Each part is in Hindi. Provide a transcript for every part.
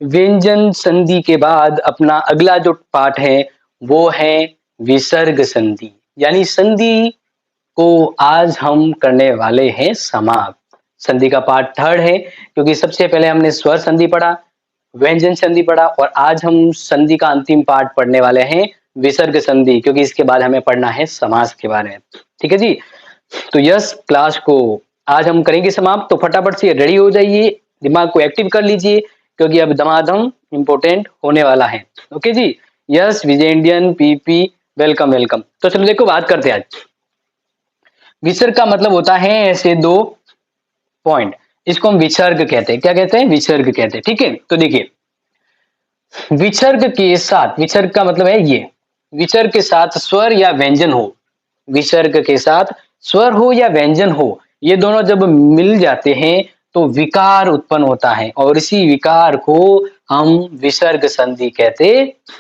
व्यंजन संधि के बाद अपना अगला जो पाठ है वो है विसर्ग संधि, यानी संधि को आज हम करने वाले हैं समाप्त। संधि का पार्ट थर्ड है, क्योंकि सबसे पहले हमने स्वर संधि पढ़ा, व्यंजन संधि पढ़ा और आज हम संधि का अंतिम पार्ट पढ़ने वाले हैं विसर्ग संधि, क्योंकि इसके बाद हमें पढ़ना है समास के बारे में। ठीक है जी। तो यस, क्लास को आज हम करेंगे समाप्त, तो फटाफट से रेडी हो जाइए, दिमाग को एक्टिव कर लीजिए, क्योंकि अब दमादम इंपॉर्टेंट होने वाला है। ओके जी। यस विजय इंडियन पीपी, वेलकम वेलकम। तो चलो देखो बात करते हैं आज। विसर्ग का मतलब होता है ऐसे दो पॉइंट, इसको हम विसर्ग कहते हैं। क्या कहते हैं? विसर्ग कहते हैं। ठीक है, तो देखिए विसर्ग के साथ, विसर्ग का मतलब है ये, विसर्ग के साथ स्वर या व्यंजन हो, विसर्ग के साथ स्वर हो या व्यंजन हो, ये दोनों जब मिल जाते हैं तो विकार उत्पन्न होता है और इसी विकार को हम विसर्ग संधि कहते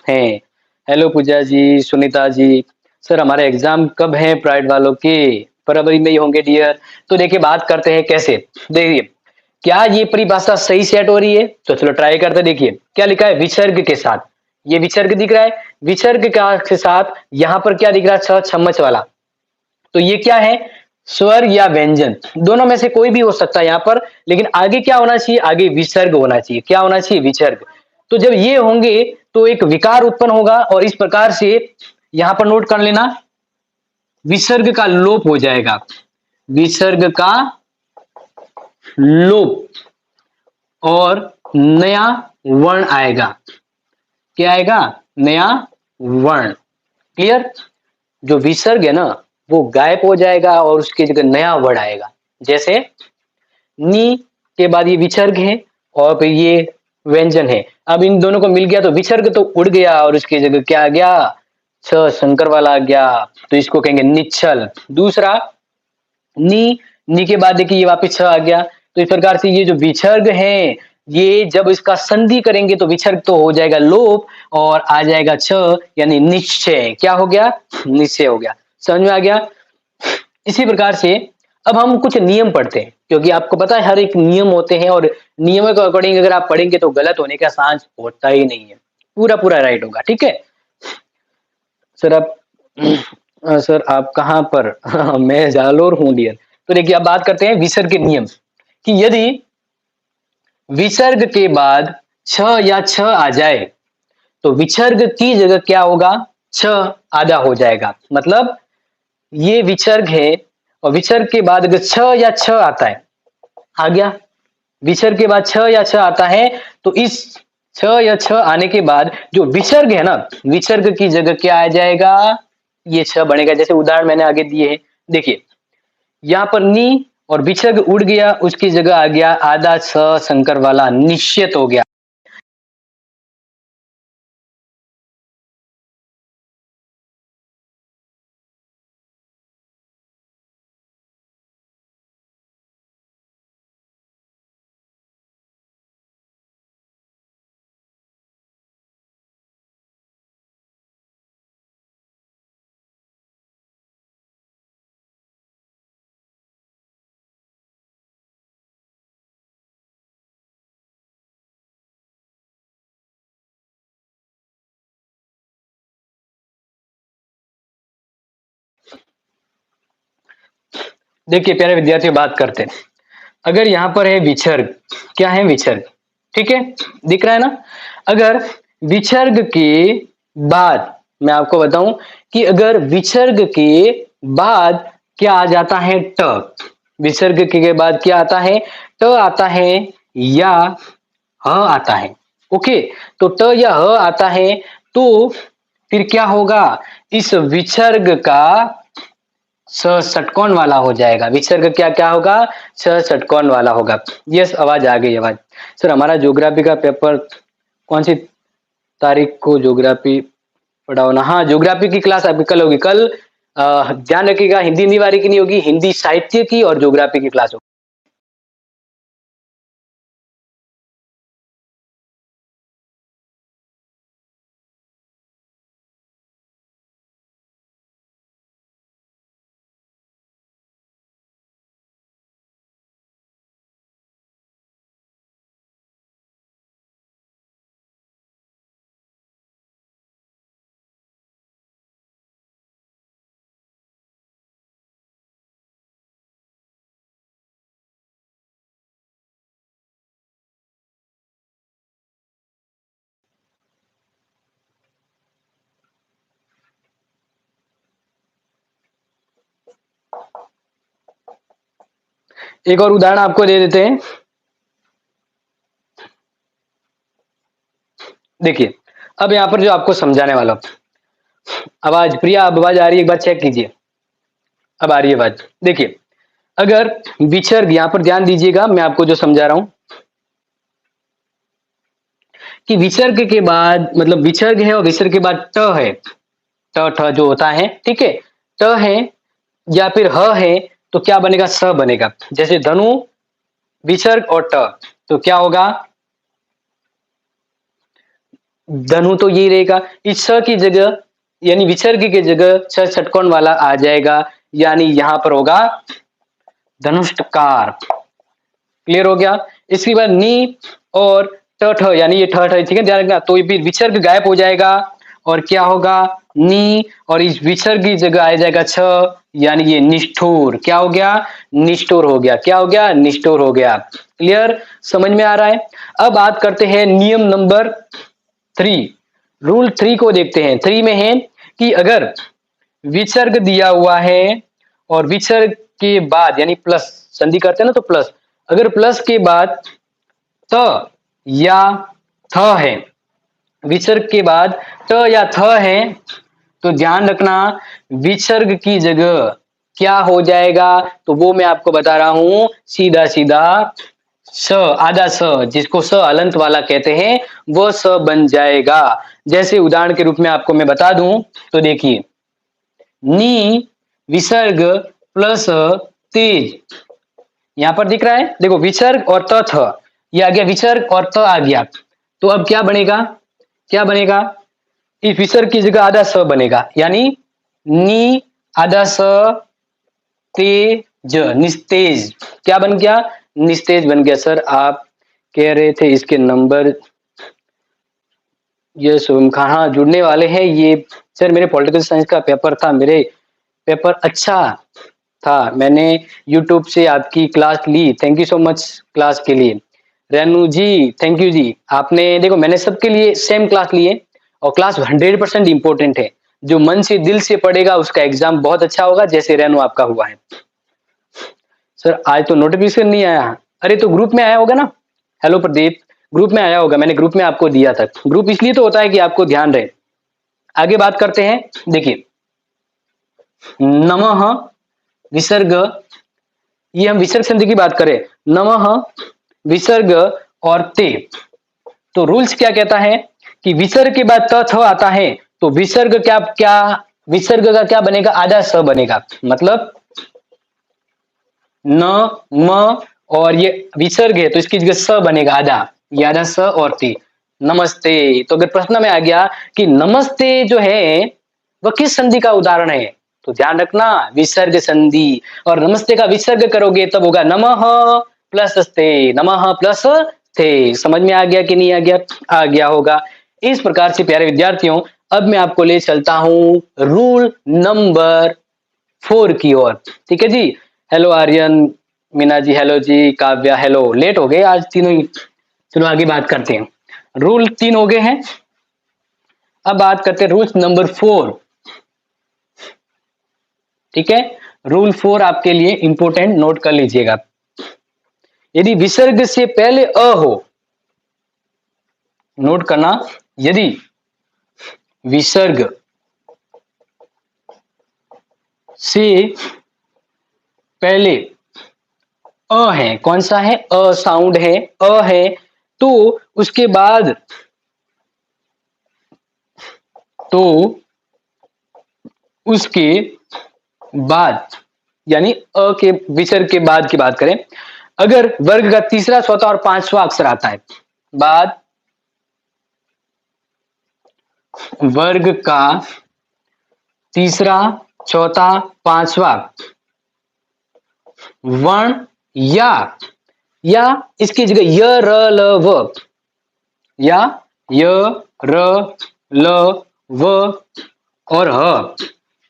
हैं। हेलो पूजा जी, सुनीता जी। सर हमारे एग्जाम कब है प्राइड वालों के? फरवरी में ही होंगे डियर। तो देखिए बात करते हैं कैसे। देखिए क्या ये परिभाषा सही सेट हो रही है? तो चलो ट्राई करते, देखिए क्या लिखा है विसर्ग के साथ, ये विसर्ग दिख रहा है, विसर्ग के साथ यहाँ पर क्या दिख रहा है? छ छम्मच वाला, तो ये क्या है? स्वर या व्यंजन, दोनों में से कोई भी हो सकता है यहाँ पर, लेकिन आगे क्या होना चाहिए? आगे विसर्ग होना चाहिए। क्या होना चाहिए? विसर्ग। तो जब ये होंगे तो एक विकार उत्पन्न होगा और इस प्रकार से यहां पर नोट कर लेना, विसर्ग का लोप हो जाएगा, विसर्ग का लोप और नया वर्ण आएगा। क्या आएगा? नया वर्ण। क्लियर? जो विसर्ग है ना वो गायब हो जाएगा और उसकी जगह नया वर्ड आएगा। जैसे नी के बाद ये विसर्ग है और फिर ये व्यंजन है, अब इन दोनों को मिल गया तो विसर्ग तो उड़ गया और उसकी जगह क्या आ गया? छ शंकर वाला आ गया, तो इसको कहेंगे निच्छल। दूसरा नी, नी के बाद देखिए ये वापस छ आ गया, तो इस प्रकार से ये जो विसर्ग है, ये जब इसका संधि करेंगे तो विसर्ग तो हो जाएगा लोप और आ जाएगा छ, यानी निश्चय। क्या हो गया? निश्चय हो गया। समझ में आ गया? इसी प्रकार से अब हम कुछ नियम पढ़ते हैं, क्योंकि आपको पता है हर एक नियम होते हैं और नियमों के अकॉर्डिंग अगर आप पढ़ेंगे तो गलत होने का चांस होता ही नहीं है, पूरा पूरा राइट होगा। ठीक है सर। आप सर आप कहाँ पर? मैं जालोर हूँ डियर। तो देखिए अब बात करते हैं विसर्ग के नियम, कि यदि विसर्ग के बाद छ या छ आ जाए तो विसर्ग की जगह क्या होगा? छ आधा हो जाएगा। मतलब ये विसर्ग है और विसर्ग के बाद अगर छ या छ आता है, आ गया, विसर्ग के बाद छ या छ आता है, तो इस छ या छ आने के बाद जो विसर्ग है ना, विसर्ग की जगह क्या आ जाएगा? ये छ बनेगा। जैसे उदाहरण मैंने आगे दिए हैं, देखिए यहाँ पर नी और विसर्ग उड़ गया, उसकी जगह आ गया आधा छ शंकर वाला, निश्चित हो गया। देखिए प्यारे विद्यार्थियों बात करते हैं, अगर यहाँ पर है विसर्ग, क्या है? विसर्ग। ठीक है, दिख रहा है ना? अगर विसर्ग के बाद मैं आपको बताऊं कि अगर विसर्ग के बाद क्या आ जाता है? ट। विसर्ग के बाद क्या आता है? ट आता है या ह आता है। ओके, तो ट या ह आता है तो फिर क्या होगा? इस विसर्ग का स षटकोण वाला हो जाएगा। विसर्ग क्या क्या होगा? स षटकोण वाला होगा। यस, आवाज आ गई आवाज। सर हमारा ज्योग्राफी का पेपर कौन सी तारीख को ज्योग्राफी पढ़ाओ ना? हाँ, ज्योग्राफी की क्लास आपकी कल होगी। कल ध्यान रखिएगा, हिंदी निवारी की नहीं होगी, हिंदी साहित्य की और ज्योग्राफी की क्लास होगी। एक और उदाहरण आपको दे देते हैं। देखिए, अब यहाँ पर जो आपको समझाने वाला हूँ, आवाज प्रिया, अब आवाज आ रही है, एक बार चेक कीजिए। अब आ रही है आवाज। देखिए, अगर विसर्ग, यहाँ पर ध्यान दीजिएगा, मैं आपको जो समझा रहा हूँ कि विसर्ग के बाद, मतलब विसर्ग है और विसर्ग के बाद ट है, ट ठ जो होता है, ठीक है, ट है या फिर ह है, तो क्या बनेगा? स बनेगा। जैसे धनु, विसर्ग और ट, तो क्या होगा? धनु तो यही रहेगा। इस स की जगह, यानी विसर्ग की जगह छ षटकोण वाला आ जाएगा, यानी यहां पर होगा धनुष्टकार। क्लियर हो गया? इसके बाद नी और ट ठ, यानी ये ठ ठ, ठीक है, ध्यान रखना। तो ये विसर्ग गायब हो जाएगा और क्या होगा? नी, और इस विसर्ग की जगह आ जाएगा छ, यानी ये निष्ठुर। क्या हो गया? निष्ठुर हो गया। क्या हो गया? निष्ठुर हो गया। क्लियर? समझ में आ रहा है? अब बात करते हैं नियम नंबर 3, रूल 3 को देखते हैं। 3 में है कि अगर विसर्ग दिया हुआ है और विसर्ग के बाद, यानी प्लस, संधि करते हैं ना, तो प्लस, अगर प्लस के बाद त या थ है, विसर्ग के बाद ट या थ है, तो ध्यान रखना विसर्ग की जगह क्या हो जाएगा? तो वो मैं आपको बता रहा हूं, सीधा सीधा स, आधा स, जिसको स अलंत वाला कहते हैं, वो स बन जाएगा। जैसे उदाहरण के रूप में आपको मैं बता दूं, तो देखिए, नी विसर्ग प्लस तेज, यहां पर दिख रहा है, देखो, विसर्ग और त थ, ये आ गया, विसर्ग और त आ गया, तो अब क्या बनेगा? क्या बनेगा? इस विसर्ग की जगह आधा स बनेगा, यानी नी आधा स तेज, निस्तेज। क्या बन गया? निस्तेज बन गया। सर आप कह रहे थे इसके नंबर, ये शुभम खान, हाँ, जुड़ने वाले हैं ये। सर मेरे पॉलिटिकल साइंस का पेपर था, मेरे पेपर अच्छा था, मैंने यूट्यूब से आपकी क्लास ली, thank you so much class के लिए। Renu ji, thank you ji. आपने देखो, मैंने सबके लिए सेम क्लास ली है, और क्लास 100% इंपॉर्टेंट है। जो मन से दिल से पढ़ेगा उसका एग्जाम बहुत अच्छा होगा, जैसे रेनू आपका हुआ है। सर आज तो नोटिफिकेशन नहीं आया। अरे तो ग्रुप में आया होगा ना। हेलो प्रदीप, ग्रुप में आया होगा, मैंने ग्रुप में आपको दिया था। ग्रुप इसलिए तो होता है कि आपको ध्यान रहे। आगे बात करते हैं। देखिए, नमः विसर्ग, ये हम विसर्ग संधि की बात करें, नमः विसर्ग और ते, तो रूल्स क्या कहता है कि विसर्ग के बाद त थ आता है, तो विसर्ग क्या क्या, विसर्ग का क्या बनेगा? आधा स बनेगा, मतलब न म, और ये विसर्ग है तो इसकी जगह स बनेगा आधा, ये आधा स और ते, नमस्ते। तो अगर प्रश्न में आ गया कि नमस्ते जो है वह किस संधि का उदाहरण है, तो ध्यान रखना विसर्ग संधि, और नमस्ते का विसर्ग करोगे तब होगा नमः प्लस स्ते, नमः प्लस थे। समझ में आ गया कि नहीं आ गया? आ गया होगा। इस प्रकार से प्यारे विद्यार्थियों, अब मैं आपको ले चलता हूं रूल नंबर 4 की ओर। ठीक है जी। हेलो आर्यन, मीना जी हेलो जी, काव्या हेलो, लेट हो गए आज तीनों ही। चलो आगे बात करते हैं। रूल 3 हो गए हैं, अब बात करते हैं रूल नंबर 4। ठीक है, रूल 4 आपके लिए इंपोर्टेंट, नोट कर लीजिएगा। यदि विसर्ग से पहले अ हो, नोट करना, यदि विसर्ग से पहले अ है, कौन सा है? अ साउंड है, अ है, तो उसके बाद, तो उसके बाद, यानी अ के विसर्ग के बाद की बात करें, अगर वर्ग का तीसरा, चौथा और पांचवा अक्षर आता है, बाद वर्ग का तीसरा, चौथा, पांचवा वर्ण, या इसकी जगह य र ल व, या य र ल व और ह,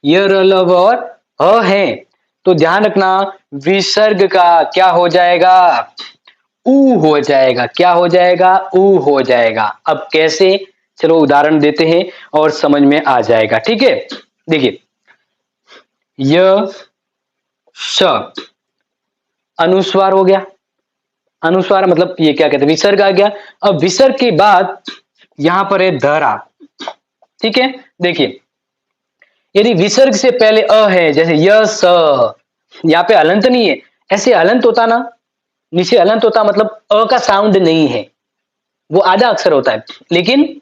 य र ल व और ह है, तो ध्यान रखना विसर्ग का क्या हो जाएगा? ऊ हो जाएगा। क्या हो जाएगा? ऊ हो जाएगा। अब कैसे? चलो उदाहरण देते हैं और समझ में आ जाएगा। ठीक है, देखिए, य श अनुस्वार हो गया। अनुस्वार मतलब ये क्या कहते हैं, विसर्ग आ गया। अब विसर्ग के बाद यहां पर है धरा। ठीक है, देखिए यदि विसर्ग से पहले अ है, जैसे य स, यहाँ पे हलंत नहीं है, ऐसे हलंत होता ना, नीचे हलंत होता मतलब अ का साउंड नहीं है, वो आधा अक्षर होता है, लेकिन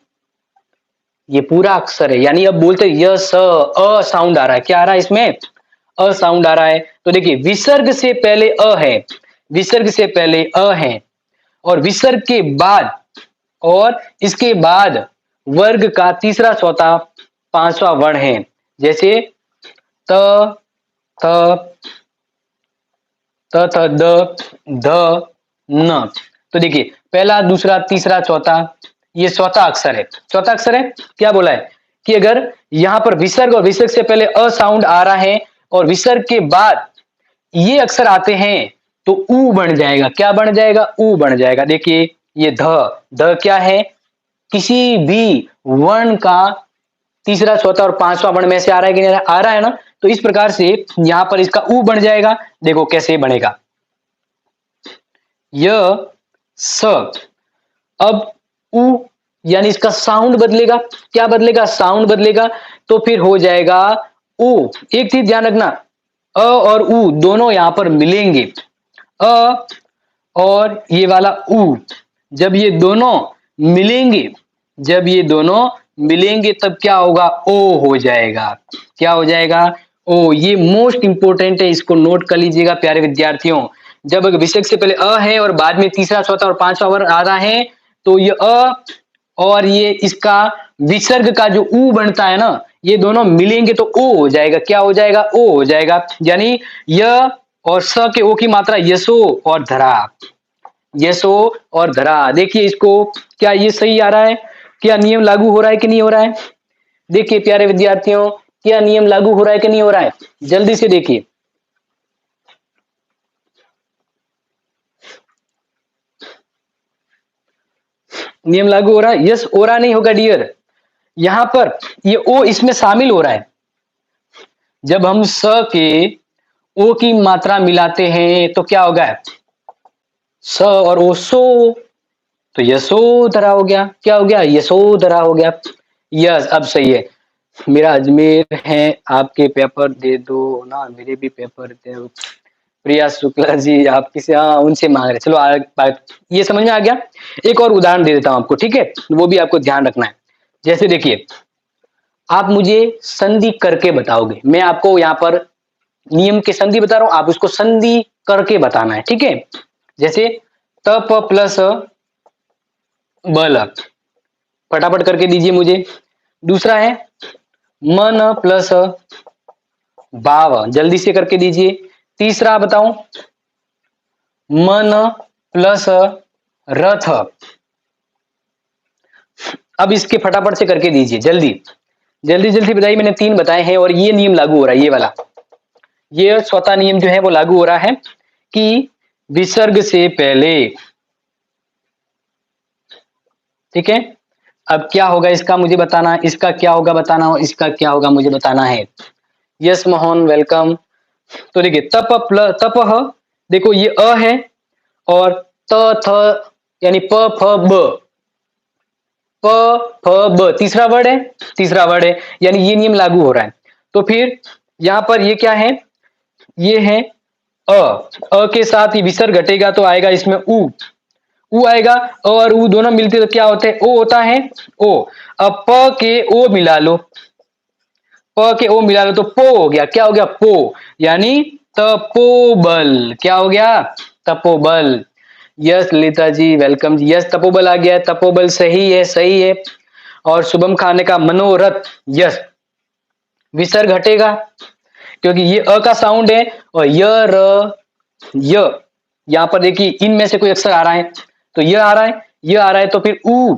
ये पूरा अक्षर है। यानी अब बोलते य स, अ साउंड आ रहा है, क्या आ रहा है इसमें, अ साउंड आ रहा है। तो देखिए विसर्ग से पहले अ है, विसर्ग से पहले अ है, और विसर्ग के बाद, और इसके बाद वर्ग का तीसरा चौथा पांचवा वर्ण है, जैसे त, थ, त, थ, द, ध, न। तो देखिए पहला, दूसरा, तीसरा, चौथा, ये चौथा अक्षर है, चौथा अक्षर है। क्या बोला है कि अगर यहां पर विसर्ग और विसर्ग से पहले अ साउंड आ रहा है और विसर्ग के बाद ये अक्षर आते हैं तो ऊ बन जाएगा। क्या बन जाएगा, ऊ बन जाएगा। देखिए ये ध, ध क्या है, किसी भी वर्ण का तीसरा, चौथा और पांचवा वर्ण में से आ रहा है कि नहीं आ रहा है ना, तो इस प्रकार से यहां पर इसका ऊ बन जाएगा। देखो कैसे बनेगा, य स, अब ऊ यानी इसका साउंड बदलेगा। क्या बदलेगा, साउंड बदलेगा, तो फिर हो जाएगा ऊ। एक चीज ध्यान रखना, अ और ऊ दोनों यहां पर मिलेंगे, अ और ये वाला ऊ, जब ये दोनों मिलेंगे, जब ये दोनों मिलेंगे तब क्या होगा, ओ हो जाएगा। क्या हो जाएगा, ओ। ये मोस्ट इंपोर्टेंट है, इसको नोट कर लीजिएगा प्यारे विद्यार्थियों। जब विसर्ग से पहले अ है और बाद में तीसरा, चौथा और पांचवा वर्ण आ रहा है, तो ये अ और ये इसका विसर्ग का जो ऊ बनता है ना, ये दोनों मिलेंगे तो ओ हो जाएगा। क्या हो जाएगा, ओ हो जाएगा। यानी य और स के ओ की मात्रा यशो और धरा, यशो और धरा। देखिए इसको, क्या ये सही आ रहा है, क्या नियम लागू हो रहा है कि नहीं हो रहा है। देखिए प्यारे विद्यार्थियों, क्या नियम लागू हो रहा है कि नहीं हो रहा है, जल्दी से देखिए। नियम लागू हो रहा है, यस हो रहा नहीं होगा डियर। यहां पर ये ओ इसमें शामिल हो रहा है। जब हम स के ओ की मात्रा मिलाते हैं तो क्या होगा, स और ओ सो, तो यशोधरा हो गया। क्या हो गया, यशोधरा हो गया। यस अब सही है। मेरा अजमेर है, आपके पेपर दे दो ना, मेरे भी पेपर दे दो। प्रिया शुक्ला जी आप किसे, हाँ उनसे मांग रहे, चलो ये समझ में आ गया। एक और उदाहरण दे देता हूं आपको, ठीक है, वो भी आपको ध्यान रखना है। जैसे देखिए, आप मुझे संधि करके बताओगे, मैं आपको यहाँ पर नियम के संधि बता रहा हूं, आप उसको संधि करके बताना है, ठीक है। जैसे तप प्लस बल, फटाफट करके दीजिए मुझे। दूसरा है मन प्लस भाव, जल्दी से करके दीजिए। तीसरा बताऊं, मन प्लस रथ। अब इसके फटाफट से करके दीजिए, जल्दी जल्दी जल्दी बताइए। मैंने तीन बताए हैं और ये नियम लागू हो रहा है, ये वाला, ये चौथा नियम जो है वो लागू हो रहा है कि विसर्ग से पहले, ठीक है। अब क्या होगा इसका मुझे बताना, इसका क्या होगा बताना, इसका क्या होगा मुझे बताना है। Yes Mohan welcome. तो देखिए तप प्लस तपह, देखो ये अ है, और त थ यानी प फ ब, प फ ब तीसरा वर्ड है, तीसरा वर्ड है, यानी ये नियम लागू हो रहा है। तो फिर यहां पर ये क्या है, ये है अ, अ के साथ ही विसर्ग घटेगा तो आएगा इसमें ऊ आएगा। अ और ऊ दोनों मिलते तो क्या होते हैं, ओ होता है, ओ। अब प के ओ मिला लो, प के ओ मिला लो तो पो हो गया। क्या हो गया, पो, यानी तपोबल। क्या हो गया, तपोबल। यस ललिता जी वेलकम जी, यस तपोबल आ गया, तपोबल सही है, सही है। और शुभम खाने का मनोरथ, यस विसर्ग हटेगा क्योंकि ये अ का साउंड है, और य र य, यहां पर देखिए इनमें से कोई अक्षर आ रहा है, तो ये आ रहा है, ये आ रहा है, तो फिर ऊ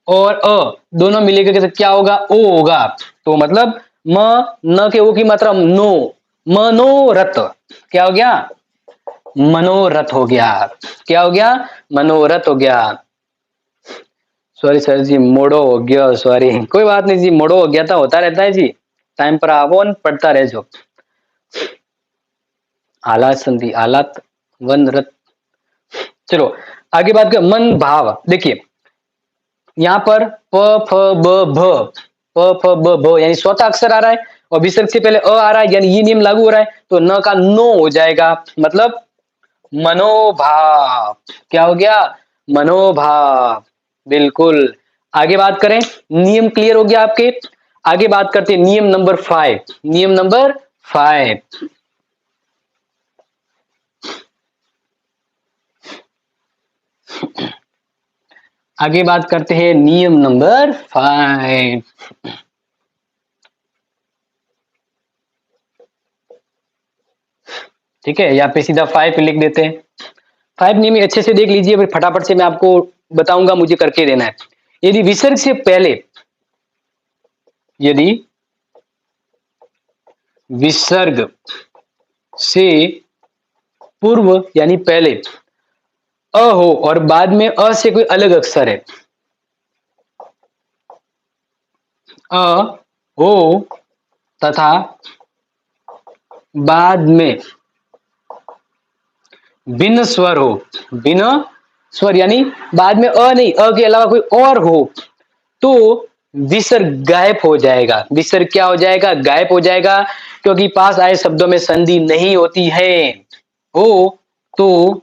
और अ दोनों मिलेगा के क्या होगा, ओ होगा। तो मतलब म न के ओ की मात्रा नो, मनोरथ। क्या हो गया, मनोरथ हो गया। क्या हो गया, मनोरथ हो गया। सॉरी सर जी, मोड़ो हो गया, सॉरी, कोई बात नहीं जी, मोड़ो हो गया था, होता रहता है जी, टाइम पर आवो पढ़ता रह जो। आलात संधि, आलात वन रथ। चलो आगे बात कर मन भाव। देखिए यहाँ पर प फ ब भ, प फ ब भ यानी स्वतः अक्षर आ रहा है और विसर्ग से पहले अ आ रहा है, यानी ये नियम लागू हो रहा है, तो न का नो हो जाएगा, मतलब मनोभाव। क्या हो गया? मनोभाव। बिल्कुल। आगे बात करें, नियम क्लियर हो गया आपके। आगे बात करते हैं नियम नंबर 5। नियम नंबर 5, आगे बात करते हैं नियम नंबर 5। ठीक है, यहाँ पे सीधा 5 लिख देते हैं। 5 नियम अच्छे से देख लीजिए, फिर फटाफट से मैं आपको बताऊंगा, मुझे करके देना है। यदि विसर्ग से पहले, यदि विसर्ग से पूर्व यानी पहले अ हो और बाद में अ से कोई अलग अक्षर है, अ हो तथा बाद में भिन्न स्वर हो, भिन्न स्वर यानी बाद में अ नहीं, अ के अलावा कोई और हो, तो विसर्ग गायब हो जाएगा। विसर्ग क्या हो जाएगा? गायब हो जाएगा, क्योंकि पास आए शब्दों में संधि नहीं होती है। हो तो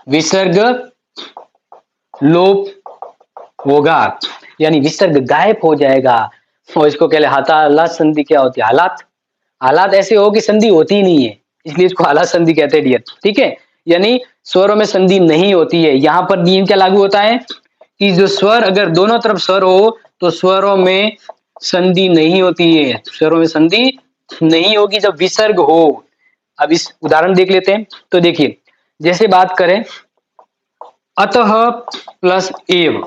विसर्ग लोप होगा, यानी विसर्ग गायब हो जाएगा। और इसको कहते हैं हालात संधि। क्या होती है? हालात। हालात ऐसे हो कि संधि होती ही नहीं है, इसलिए इसको हालात संधि कहते हैं डियर। ठीक है, यानी स्वरों में संधि नहीं होती है। यहां पर नियम क्या लागू होता है कि जो स्वर, अगर दोनों तरफ स्वर हो तो स्वरों में संधि नहीं होती है, स्वरों में संधि नहीं होगी जब विसर्ग हो। अब इस उदाहरण देख लेते हैं। तो देखिए, जैसे बात करें अतः प्लस एव,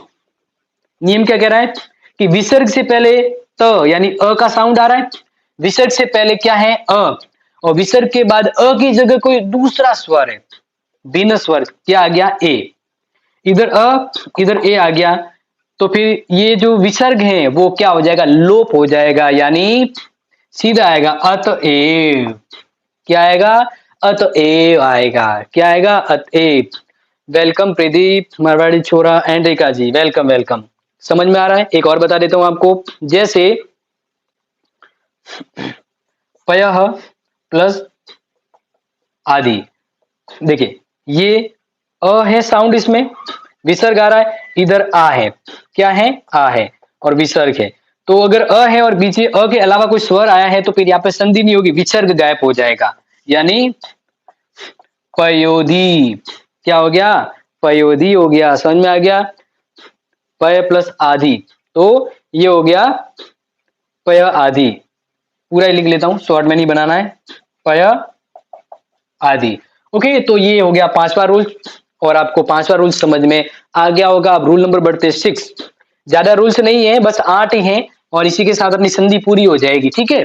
नियम क्या कह रहा है कि विसर्ग से पहले त यानी अ का साउंड आ रहा है, विसर्ग से पहले क्या है? अ, और विसर्ग के बाद अ की जगह कोई दूसरा स्वर है, भिन्न स्वर। क्या आ गया? ए। इधर अ, इधर ए आ गया, तो फिर ये जो विसर्ग है वो क्या हो जाएगा? लोप हो जाएगा, यानी सीधा आएगा अतएव। क्या आएगा? अतएव आएगा। क्या आएगा? अतएव। वेलकम प्रदीप मारवाड़ी छोरा and Rekha ji, welcome welcome. समझ में आ रहा है? एक और बता देता हूं आपको, जैसे पयः प्लस आदि। देखिए ये अ है साउंड, इसमें विसर्ग आ रहा है, इधर आ है। क्या है? आ है और विसर्ग है। तो अगर अ है और बीच अ के अलावा कोई स्वर आया है तो फिर यहाँ पे संधि नहीं होगी, विसर्ग गायब हो जाएगा, यानी पयोधी। क्या हो गया? पयोधी हो गया। समझ में आ गया? पय प्लस आदि, तो ये हो गया पय आदि। पूरा ही लिख लेता हूं, शॉर्ट में नहीं बनाना है। पय आदि। ओके, तो ये हो गया पांचवा रूल, और आपको पांचवा रूल समझ में आ गया होगा। अब रूल नंबर बढ़ते 6। ज्यादा रूल्स नहीं है, बस 8 ही हैं, और इसी के साथ अपनी संधि पूरी हो जाएगी। ठीक है,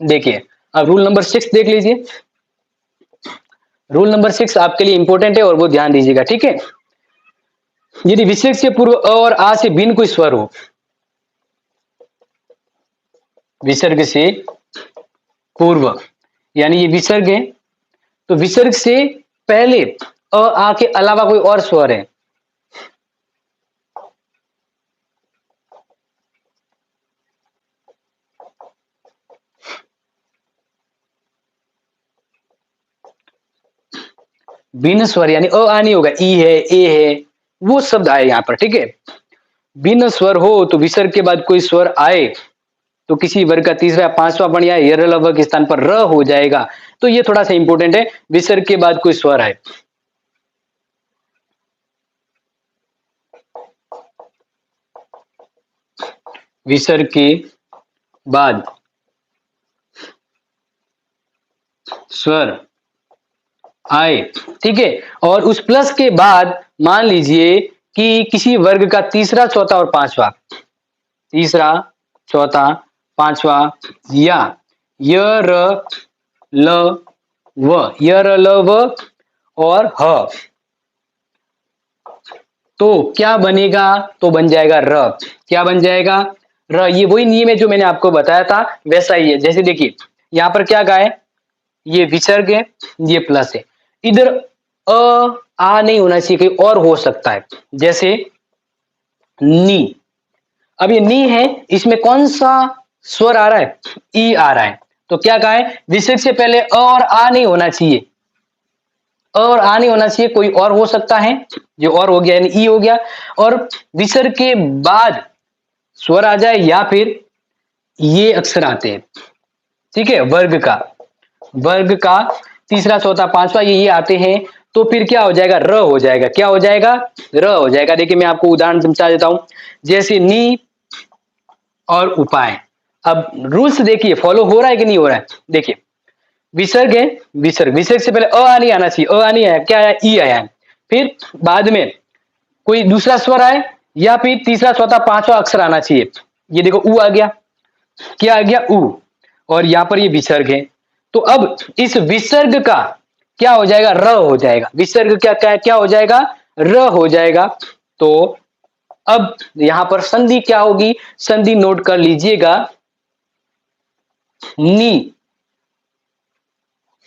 देखिए अब रूल नंबर 6 देख लीजिए। रूल नंबर 6 आपके लिए इंपॉर्टेंट है और वो ध्यान दीजिएगा। ठीक है, यदि विसर्ग से पूर्व अ और आ से भिन्न कोई स्वर हो, विसर्ग से पूर्व यानी ये विसर्ग है, तो विसर्ग से पहले अ आ के अलावा कोई और स्वर है, भिन्न स्वर यानी अ आ नहीं होगा, ई है, ए है, वो शब्द आए यहाँ पर। ठीक है, भिन्न स्वर हो तो विसर्ग के बाद कोई स्वर आए तो किसी वर्ग का तीसरा या पांचवा वर्ण या यरल के स्थान पर र हो जाएगा। तो ये थोड़ा सा इंपॉर्टेंट है, विसर्ग के बाद कोई स्वर आए। विसर्ग के बाद स्वर आए, ठीक है, और उस प्लस के बाद मान लीजिए कि किसी वर्ग का तीसरा, चौथा और पांचवा, तीसरा, चौथा, पांचवा, या य र ल व, य र ल व और ह, तो क्या बनेगा? तो बन जाएगा र। क्या बन जाएगा? र। ये वही नियम है जो मैंने आपको बताया था, वैसा ही है। जैसे देखिए यहाँ पर क्या गाय, ये विसर्ग है, ये प्लस है। इधर अ आ नहीं होना चाहिए, कहीं और हो सकता है, जैसे नी। अब ये नी है, इसमें कौन सा स्वर आ रहा है, ई आ रहा है। तो क्या कहा है, विसर्ग से पहले अ और आ नहीं होना चाहिए, अ और आ नहीं होना चाहिए, कोई और हो सकता है, जो और हो गया यानी ई हो गया। और विसर्ग के बाद स्वर आ जाए या फिर ये अक्षर आते हैं, ठीक है, वर्ग का तीसरा चौथा पांचवा ये आते हैं, तो फिर क्या हो जाएगा, र हो जाएगा। क्या हो जाएगा, र हो जाएगा। देखिए मैं आपको उदाहरण समझा देता हूं, जैसे नी और उपाय। अब रूल्स देखिए फॉलो हो रहा है कि नहीं हो रहा है। देखिए विसर्ग है, विसर्ग से पहले अ आ नहीं आना चाहिए, अ आ नहीं आया, क्या आया, ई आया है। फिर बाद में कोई दूसरा स्वर आए या फिर तीसरा चौथा पांचवा अक्षर आना चाहिए। ये देखो ऊ आ गया, क्या आ गया, ऊ। और यहां पर ये विसर्ग है, तो अब इस विसर्ग का क्या हो जाएगा, र हो जाएगा। विसर्ग क्या क्या क्या हो जाएगा, र हो जाएगा। तो अब यहां पर संधि क्या होगी, संधि नोट कर लीजिएगा, नी,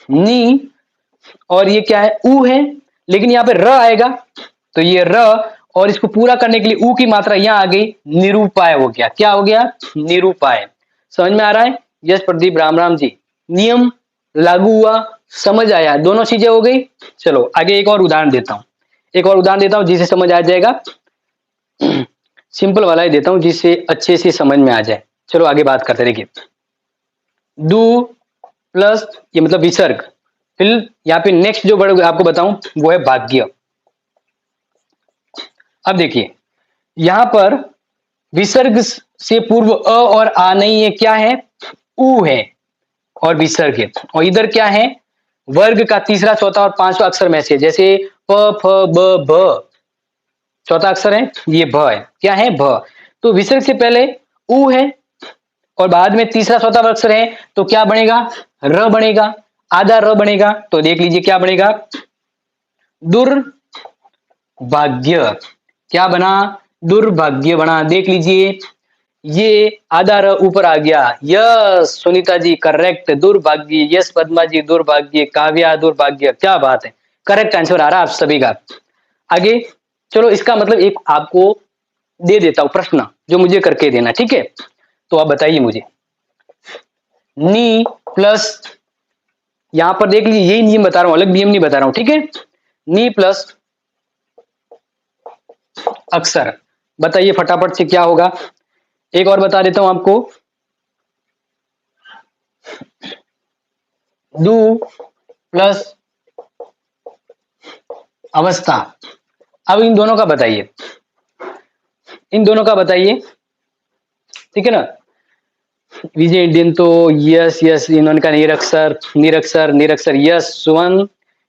नी और ये क्या है, ऊ है, लेकिन यहां पे र आएगा, तो ये र, और इसको पूरा करने के लिए ऊ की मात्रा यहां आ गई, निरूपाय हो गया। क्या हो गया, निरूपाय। समझ में आ रहा है, यस प्रदीप, राम राम जी। नियम लागू हुआ, समझ आया, दोनों चीजें हो गई। चलो आगे एक और उदाहरण देता हूं, एक और उदाहरण देता हूं जिसे समझ आ जाएगा। सिंपल वाला ही देता हूं जिससे अच्छे से समझ में आ जाए। चलो आगे बात करते, देखिए दू प्लस ये मतलब विसर्ग, फिर यहाँ पे नेक्स्ट जो वर्ड आपको बताऊं वो है भाग्य। अब देखिए यहां पर विसर्ग से पूर्व अ और आ नहीं है, क्या है, ऊ है और विसर्ग है। और इधर क्या है, वर्ग का तीसरा चौथा और पांचवा अक्षर में से, जैसे प फ ब भ, चौथा अक्षर है ये भ है, क्या है, भ। तो विसर्ग से पहले ऊ है और बाद में तीसरा चौथा अक्षर है, तो क्या बनेगा, र बनेगा, आधा र बनेगा। तो देख लीजिए क्या बनेगा, दुर्भाग्य। क्या बना, दुर्भाग्य बना। देख लीजिए ये आधा र ऊपर आ गया। यस सुनीता जी करेक्ट, दुर्भाग्य। यस पद्मा जी दुर्भाग्य, काव्या दुर्भाग्य, क्या बात है, करेक्ट आंसर आ रहा है आप सभी का। आगे चलो, इसका मतलब एक आपको दे देता हूं प्रश्न, जो मुझे करके देना, ठीक है। तो आप बताइए मुझे, नी प्लस, यहां पर देख लीजिए यही नियम बता रहा हूं, अलग नियम नहीं बता रहा हूं, ठीक है। नी प्लस अक्षर, बताइए फटाफट से क्या होगा। एक और बता देता हूं आपको, दू प्लस अवस्था। अब इन दोनों का बताइए, इन दोनों का बताइए, ठीक है ना। विजय इंडियन तो यस यस, इन्होंने का निरक्षर निरक्षर निरक्षर, यस सुवन,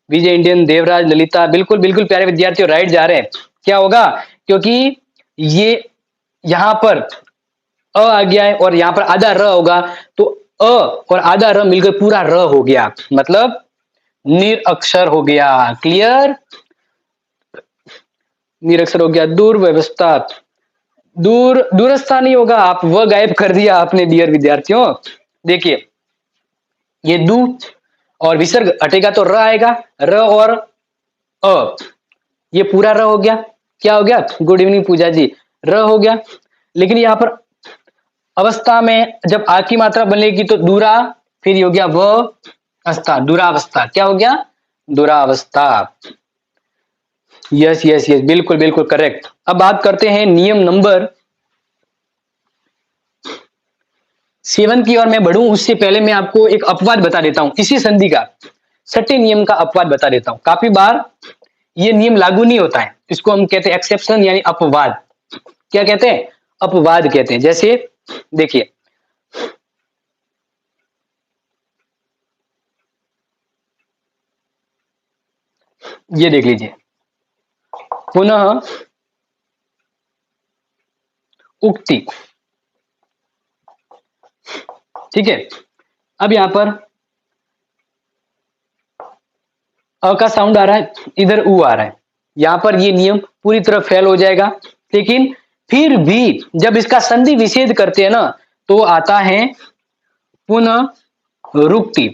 विजय इंडियन, देवराज, ललिता, बिल्कुल बिल्कुल प्यारे विद्यार्थियों, राइट जा रहे हैं। क्या होगा, क्योंकि ये यहां पर अ आ गया है और यहां पर आधा र होगा, तो अ और आधा र मिलकर पूरा र हो गया, मतलब निरक्षर हो गया। क्लियर, निरक्षर हो गया। दुर्व्यवस्था, दूरस्था नहीं होगा, आप वह गायब कर दिया आपने डियर विद्यार्थियों। देखिए ये दू और विसर्ग हटेगा तो र आएगा, र और अ, ये पूरा र हो गया। क्या हो गया, गुड इवनिंग पूजा जी, र हो गया। लेकिन यहां पर अवस्था में जब आ की मात्रा बनेगी तो दूरा, फिर ये हो गया व अवस्था, दुरावस्था। क्या हो गया, दुरावस्था। यस यस यस, बिल्कुल बिल्कुल करेक्ट। अब बात करते हैं नियम नंबर 7 की ओर मैं बढ़ूं उससे पहले मैं आपको एक अपवाद बता देता हूं, इसी संधि का छठे नियम का अपवाद बता देता हूं। काफी बार ये नियम लागू नहीं होता है, इसको हम कहते हैं एक्सेप्शन यानी अपवाद। क्या कहते हैं, अपवाद कहते हैं। जैसे देखिए ये देख लीजिए, पुनः उक्ति, ठीक है। अब यहां पर अ का साउंड आ रहा है, इधर उ आ रहा है, यहां पर ये नियम पूरी तरह फेल हो जाएगा। लेकिन फिर भी जब इसका संधि विच्छेद करते हैं ना, तो आता है पुनः रुक्ति।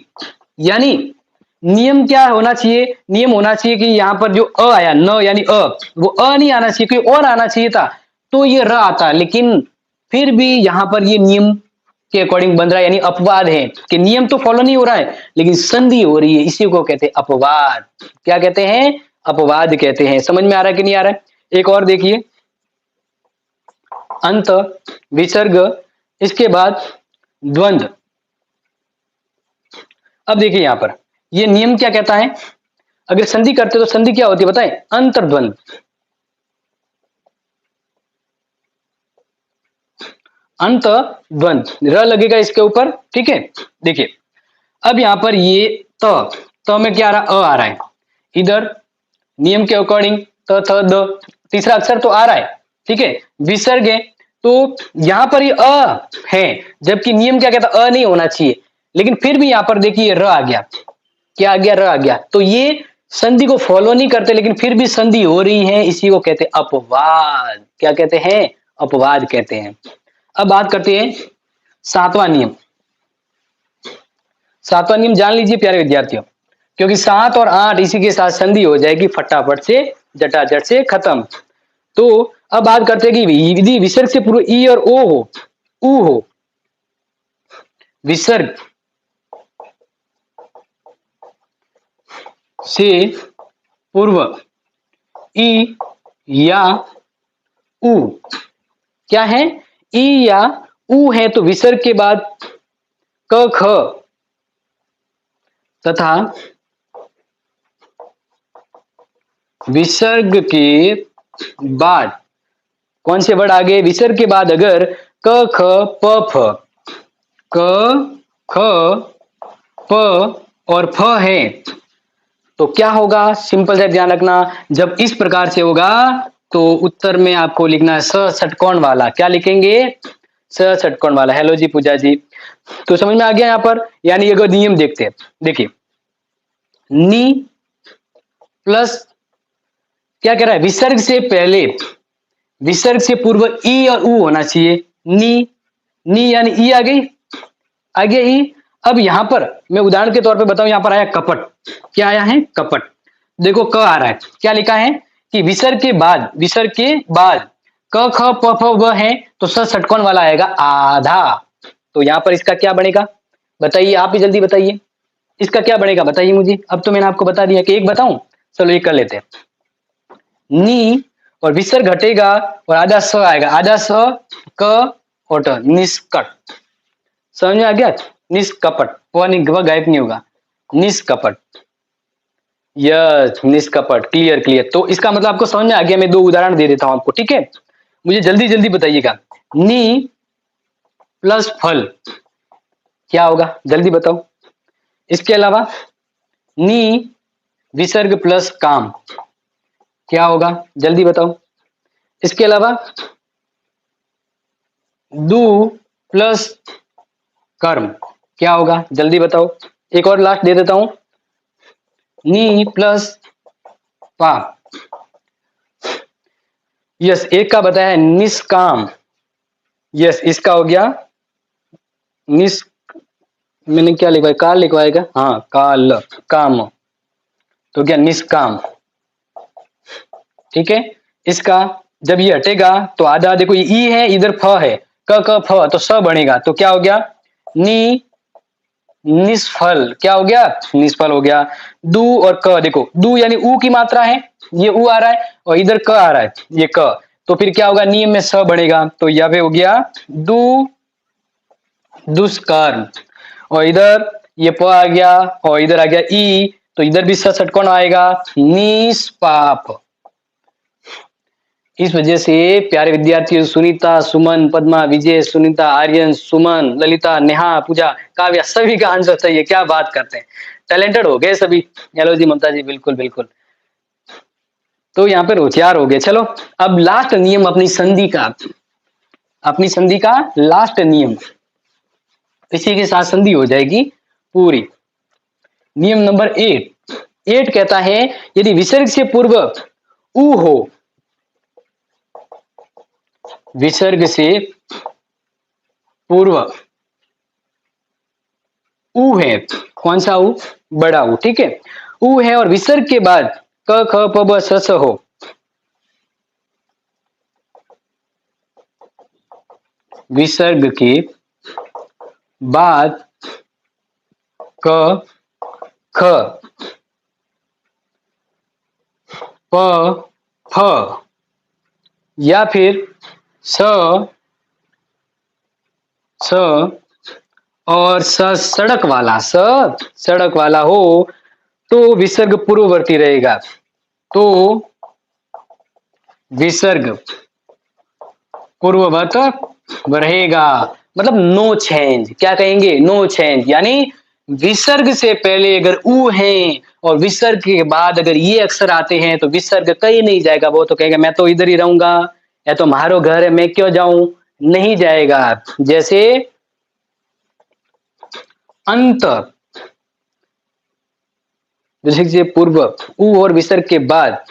यानी नियम क्या होना चाहिए, नियम होना चाहिए कि यहाँ पर जो अ आया न यानी वो अ नहीं आना चाहिए, कोई और आना चाहिए था, तो ये र आता। लेकिन फिर भी यहाँ पर ये नियम के अकॉर्डिंग बन रहा है, यानी अपवाद है कि नियम तो फॉलो नहीं हो रहा है लेकिन संधि हो रही है, इसी को कहते हैं अपवाद। क्या कहते हैं? अपवाद कहते हैं। समझ में आ रहा है कि नहीं आ रहा है? एक और देखिए, अंत, विसर्ग, इसके बाद द्वंद्व। अब देखिए यहां पर ये नियम क्या कहता है, अगर संधि करते तो संधि क्या होती है बताएं? अंतर्द्वंद। अंत द्वंद, र लगेगा इसके ऊपर, ठीक है। देखिए अब यहां पर ये त में क्या आ रहा? अ आ रहा है। इधर नियम के अकॉर्डिंग त थ द, तीसरा अक्षर तो आ रहा है, ठीक है। विसर्ग है तो यहां पर ये अ है, जबकि नियम क्या कहता? अ नहीं होना चाहिए, लेकिन फिर भी यहां पर देखिए र आ गया। क्या आ गया? र आ गया। तो ये संधि को फॉलो नहीं करते लेकिन फिर भी संधि हो रही है, इसी को कहते हैं अपवाद। क्या कहते हैं? अपवाद कहते हैं। अब बात करते हैं सातवां नियम। सातवां नियम जान लीजिए प्यारे विद्यार्थियों, क्योंकि 7 और 8 इसी के साथ संधि हो जाएगी फटाफट से, जटाजट से खत्म। तो अब बात करते हैं कि यदि विसर्ग से पूर्व ई और ओ हो, ऊ हो, विसर्ग से पूर्व ई या ऊ, क्या है? ई या ऊ है तो विसर्ग के बाद क ख तथा विसर्ग के बाद कौन से वर्ड आगे? विसर्ग के बाद अगर क ख प फ, क ख प और फ है तो क्या होगा? सिंपल से ध्यान रखना, जब इस प्रकार से होगा तो उत्तर में आपको लिखना है स षटकोण वाला। क्या लिखेंगे? स षटकोण वाला। हेलो जी पूजा जी, तो समझ में आ गया यहाँ पर? यानी अगर नियम देखते हैं, देखिए नी प्लस क्या कह रहा है? विसर्ग से पहले, विसर्ग से पूर्व ई और ऊ होना चाहिए। नी, नी यानी ई आ गई, आ गया ई। अब यहां पर मैं उदाहरण के तौर पे बताऊं, यहां पर आया कपट। क्या आया है? कपट। देखो क आ रहा है, क्या लिखा है कि विसर्ग के बाद, विसर्ग के बाद क ख प फ व है तो स षटकोण वाला आएगा आधा। तो यहां पर इसका क्या बनेगा बताइए? आप ही जल्दी बताइए, इसका क्या बनेगा बताइए मुझे। अब तो मैंने आपको बता दिया कि एक बताऊं, चलो एक कर लेते हैं। नी और विसर्ग घटेगा और आधा स आएगा, आधा स क और ट, निष्कट। समझ में आ गया? निष्कपट, वह गायब नहीं होगा, निष्कपट। यस, निष्कपट। Clear clear. तो इसका मतलब आपको समझ में आ गया। मैं दो उदाहरण दे देता हूं आपको, ठीक है। मुझे जल्दी जल्दी बताइएगा। नी प्लस फल क्या होगा? जल्दी बताओ। इसके अलावा नी विसर्ग प्लस काम क्या होगा? जल्दी बताओ। इसके अलावा दू प्लस कर्म क्या होगा? जल्दी बताओ। एक और लास्ट दे देता हूं, नी प्लस पाप। यस, एक का बताया निष्काम। यस, इसका हो गया निस, मैंने क्या लिखवाया? काल लिखवाएगा, हाँ काल, काम तो क्या? निष्काम। ठीक है। इसका जब ये हटेगा तो आधा, देखो ये ई है, इधर फ है, क क फ तो स बनेगा, तो क्या हो गया? नी निष्फल। क्या हो गया? निष्फल हो गया। दू और क, देखो दू यानी ऊ की मात्रा है, ये ऊ आ रहा है और इधर क आ रहा है, ये क, तो फिर क्या होगा? नियम में स बनेगा, तो यहाँ पे हो गया दू दुष्कर्म। और इधर ये प आ गया और इधर आ गया ई, तो इधर भी स षटकोण आएगा, निष्पाप। इस वजह से प्यारे विद्यार्थियों, सुनीता, सुमन, पद्मा, विजय, सुनीता, आर्यन, सुमन, ललिता, नेहा, पूजा, काव्या, सभी का आंसर सही है। क्या बात करते हैं, टैलेंटेड हो गए सभी। हेलो जी ममता जी, बिल्कुल बिल्कुल। तो यहाँ पे होशियार हो गए। चलो अब लास्ट नियम अपनी संधि का, अपनी संधि का लास्ट नियम, इसी के साथ संधि हो जाएगी पूरी। नियम नंबर 8 कहता है यदि विसर्ग से पूर्व ऊ हो, विसर्ग से पूर्व ऊ है, कौन सा ऊ? बड़ा ऊ, ठीक है। ऊ है और विसर्ग के बाद क ख प ब स स हो। विसर्ग के बाद क ख प फ या फिर स स और सड़क वाला, सड़क वाला हो तो विसर्ग पूर्ववर्ती रहेगा। तो विसर्ग पूर्ववत रहेगा, मतलब नो चेंज। क्या कहेंगे? No change. यानी विसर्ग से पहले अगर ऊ है और विसर्ग के बाद अगर ये अक्षर आते हैं तो विसर्ग कहीं नहीं जाएगा। वो तो कहेगा मैं तो इधर ही रहूंगा, या तो मारो घर है मैं क्यों जाऊं, नहीं जाएगा। जैसे अंत, जैसे पूर्व ऊ और विसर्ग के बाद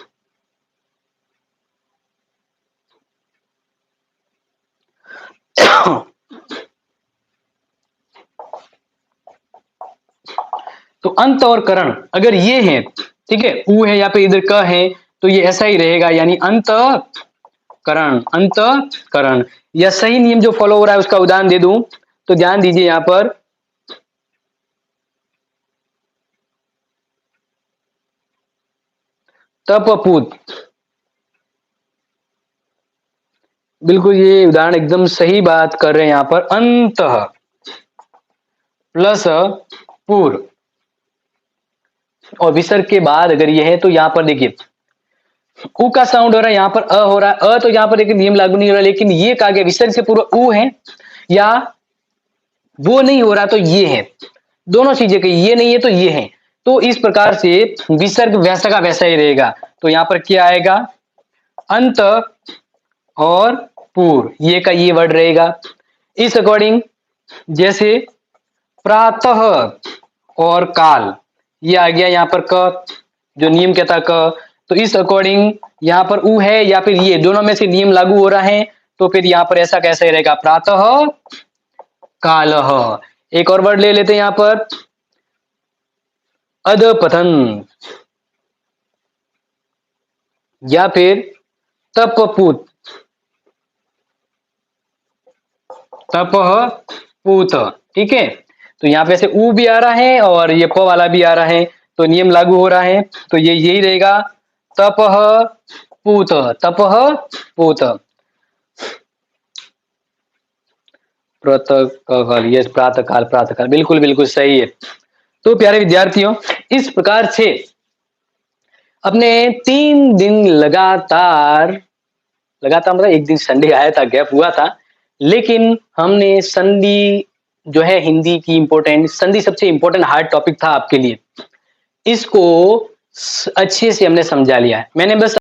तो अंत और करण अगर ये है, ठीक है, ऊ है या फिर इधर क है तो ये ऐसा ही रहेगा, यानी अंत करण, अंत करण। या सही नियम जो फॉलो हो रहा है उसका उदाहरण दे दूं तो ध्यान दीजिए यहां पर, तपपूत, बिल्कुल ये उदाहरण एकदम सही बात कर रहे हैं यहां पर। अंत प्लस पूर और विसर्ग के बाद अगर ये है तो यहां पर देखिए ऊ का साउंड हो रहा है, यहां पर अ हो रहा है। तो यहां पर एक नियम लागू नहीं हो रहा, लेकिन ये कहा गया विसर्ग से पूर्व ऊ है या वो नहीं हो रहा तो ये है। दोनों चीजें कही, ये नहीं है तो ये है। तो इस प्रकार से विसर्ग वैसा का वैसा ही रहेगा। तो यहां पर क्या आएगा? अंत और पूर, ये का ये वर्ड रहेगा। इस अकॉर्डिंग जैसे प्रातः और काल, ये आ गया यहां पर क, जो नियम कहता क। तो इस अकॉर्डिंग यहां पर ऊ है या फिर ये, दोनों में से नियम लागू हो रहा है। तो फिर यहां पर ऐसा कैसे रहेगा? प्रातः कालः। एक और वर्ड ले लेते हैं यहां पर, अधपतन या फिर तपपूत, तपह पूत, ठीक है। तो यहां पे से ऊ भी आ रहा है और ये प वाला भी आ रहा है, तो नियम लागू हो रहा है। तो ये यही रहेगा, तपह पूत, तपह पूत। प्रातःकाल, यस, प्रातःकाल, प्रातःकाल, बिल्कुल बिल्कुल सही है। तो प्यारे विद्यार्थियों, इस प्रकार से अपने 3 दिन लगातार, लगातार मतलब एक दिन संडे आया था, गैप हुआ था, लेकिन हमने संधि जो है हिंदी की इंपॉर्टेंट संधि, सबसे इंपॉर्टेंट हार्ड टॉपिक था आपके लिए, इसको अच्छे से हमने समझा लिया है। मैंने बस